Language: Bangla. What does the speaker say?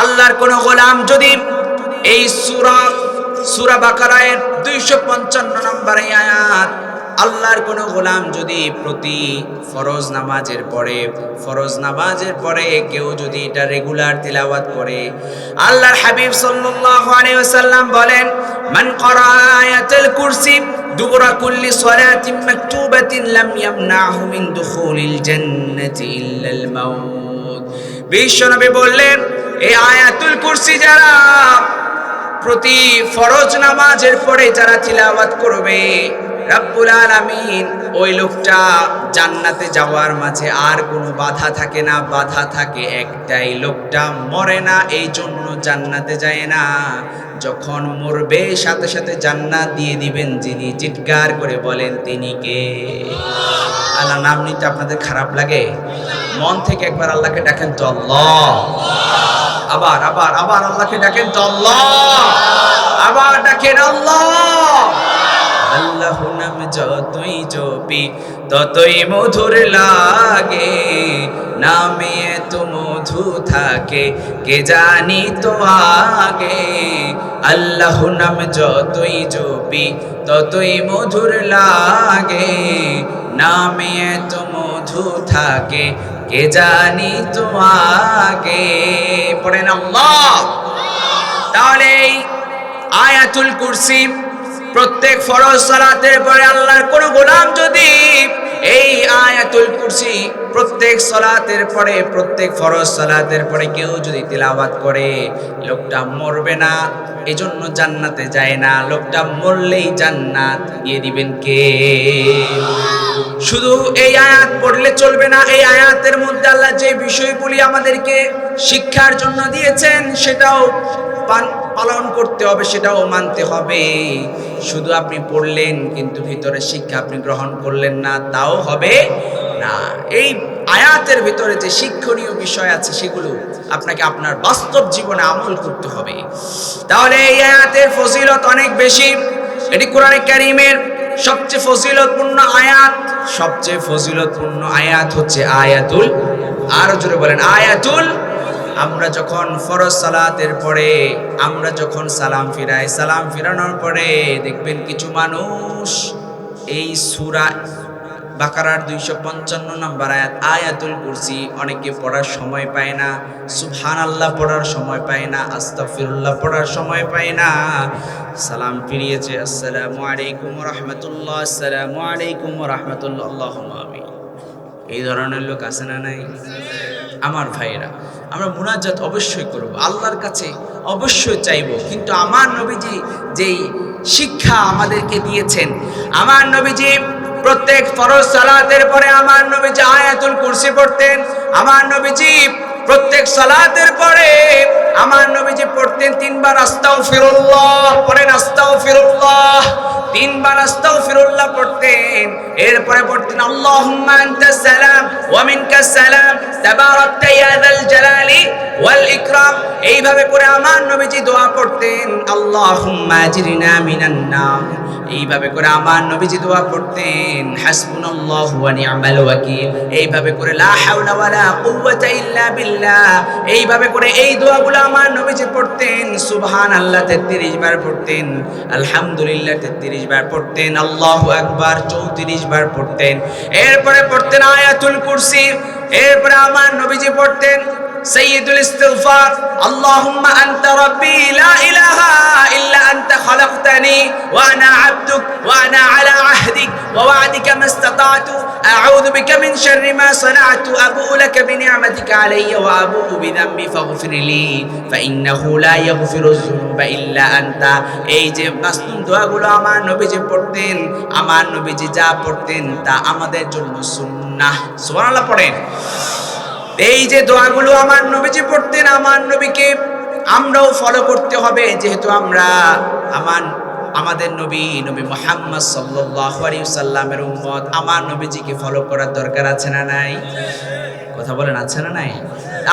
আল্লাহর কোন গোলাম যদি এই সূরা বাকারার 255 নম্বর আয়াত, আল্লাহর কোন গোলাম যদি প্রতি ফরজ নামাজের পরে কেউ যদি এটা রেগুলার তিলাওয়াত করে, আল্লাহর হাবিব সাল্লাল্লাহু আলাইহি ওয়াসাল্লাম বলেন, মান ক্বারা আয়াতুল কুরসি দুবরা কুল্লি সালাতিন মাকতুবাতিন লাম ইয়ামনাহু মিন দুখুলিল জান্নাতি ইল্লাল মাউত। বিশ্বনবী বললেন, এই আয়াতুল কুরসি যারা প্রতি ফরজ নামাজের পরে যারা তিলাওয়াত করবে, রব্বুল আলামিন ওই লোকটা জান্নাতে যাওয়ার মাঝে আর কোনো বাধা থাকে না। বাধা থাকে একটাই, লোকটা মরে না, এই জন্য জান্নাতে যায় না। যখন মরবে সাথে সাথে জান্নাত দিয়ে দিবেন যিনি। চিৎকার করে বলেন তিনি কে? আল্লাহ নাম নিতে আপনাদের খারাপ লাগে? মন থেকে একবার আল্লাহকে ডাকেন তো আল্লাহ। আবার আবার আবার আল্লাহকে ডাকেন তো আল্লাহ। আবার ডাকেন আল্লাহ। আল্লাহ নাম যতই জপি ততই মধুর লাগে, নামে এত মধু থাকে কে জানি তো আগে। আল্লাহ নাম যতই জপি ততই মধুর লাগে, নামে এত মধু থাকে কে জানি তো আগে। পড়েন আল্লাহ। তাহলে এই আয়াতুল কুরসি প্রত্যেক ফরজ সালাতের পরে আল্লাহর কোন গোলাম যদি এই আয়াতুল কুরসি প্রত্যেক ফরজ সালাতের পরে কেউ যদি তিলাওয়াত করে, লোকটা মরবে না, এজন্য জান্নাতে যায় না। লোকটা মরলেই জান্নাত দিয়ে দিবেন কে? শুধু এই আয়াত পড়লে চলবে না। এই আয়াতের মধ্যে আল্লাহ যে বিষয়গুলি আমাদেরকে শিক্ষার জন্য দিয়েছেন সেটাও পালন করতে হবে, সেটাও মানতে হবে। শুধু আপনি পড়লেন কিন্তু ভিতরে শিক্ষা আপনি গ্রহণ করলেন না, তাও হবে না। এই আয়াতের ভিতরে যে শিক্ষণীয় বিষয় আছে সেগুলো আপনাকে আপনার বাস্তব জীবনে আমল করতে হবে। তাহলে এই আয়াতের ফজিলত অনেক বেশি। এটি কোরআনে কারীমের সবচেয়ে ফজিলতপূর্ণ আয়াত হচ্ছে আয়াতুল, আরো জোরে বলেন আয়াতুল। আমরা যখন ফরজ সালাতের পরে আমরা যখন সালাম ফিরানোর পরে দেখবেন কিছু মানুষ এই সূরা বাকারার 255 নম্বর আয়াত আয়াতুল কুরসি অনেকে পড়ার সময় পায় না, সুবহানাল্লাহ পড়ার সময় পায় না, আস্তাগফিরুল্লাহ পড়ার সময় পায় না। সালাম ফিরিয়েছে, আসসালামু আলাইকুম ওয়া রাহমাতুল্লাহ, আসসালামু আলাইকুম ওয়া রাহমাতুল্লাহ, আল্লাহুম্মা আমিন। এই ধরনের লোক আছে না নাই? আমার ভাইয়েরা, আমরা মুনাজাত অবশ্যই করব, আল্লাহর কাছে অবশ্যই চাইব, কিন্তু আমার নবীজি যেই শিক্ষা আমাদেরকে দিয়েছেন, আমার নবীজি প্রত্যেক ফরজ সালাতের পরে আমার নবীজি আয়াতুল কুরসি পড়তেন। আমার নবীজি প্রত্যেক সালাতের পরে আমার নবীজি পড়তেন 3 বার আস্তাগফিরুল্লাহ। পড়েন আস্তাগফিরুল্লাহ। 3 বার আস্তাগফিরুল্লাহ পড়তেন। এরপরে পড়তেন আল্লাহুম্মা আনতাস সালাম ওয়া মিনকাস সালাম তাবারাকতা ইয়া যাল জালালি ওয়াল ইকরাম। এইভাবে করে আমার নবীজি দোয়া করতেন, আল্লাহুম্মা আজরিনা মিনান নার। এইভাবে করে আমার নবীজি দোয়া করতেন, হাসবুনাল্লাহু ওয়া নি'মাল ওয়াকিল। এইভাবে করে লা হাওলা ওয়ালা কুওয়াতা ইল্লা বিল্লাহ। এইভাবে করে এই দোয়াগুলো আমার নবীজি পড়তেন। সুবহানাল্লাহ 33 বার পড়তেন, আলহামদুলিল্লাহ 33 বার পড়তেন, আল্লাহু আকবার 34 বার পড়তেন। এরপরে পড়তেন আয়াতুল কুরসি। এরপরে আমার নবীজি পড়তেন সাইয়্যিদুল ইস্তিগফার, আল্লাহুম্মা আনতা রাব্বি লা ইলাহা ইল্লা আনতা খালাকতানি ওয়া আনা আবদুক ওয়া আনা আলা আহদিক ওয়া ওয়া'দিকা মাস্তাতা'তু আউযু বিকা মিন শাররি মা সানা'তু আবু'ু লাকা বিনি'মাতিকা আলাইয়া ওয়া আবু'ু বিযামবি ফাগফিরলি ফাইন্নাহু লা ইয়াগফিরুয যুনুবা ইল্লা আনতা। এই যে মাসনুন দোয়াগুলো আমার নবীজি পড়তেন, আমার নবীজি যা পড়তেন তা আমাদের জন্য সুন্নাহ। সুবহানাল্লাহ পড়েন। এই যে দোয়াগুলো আমার নবীজি পড়তেন, আমার নবীকে আমরাও ফলো করতে হবে, যেহেতু আমরা আমাদের নবী মুহাম্মদ সাল্লাল্লাহু আলাইহি ওয়াসাল্লামের উম্মত। আমার নবীজিকে ফলো করার দরকার আছে না নাই? কথা বলেন, আছে না নাই?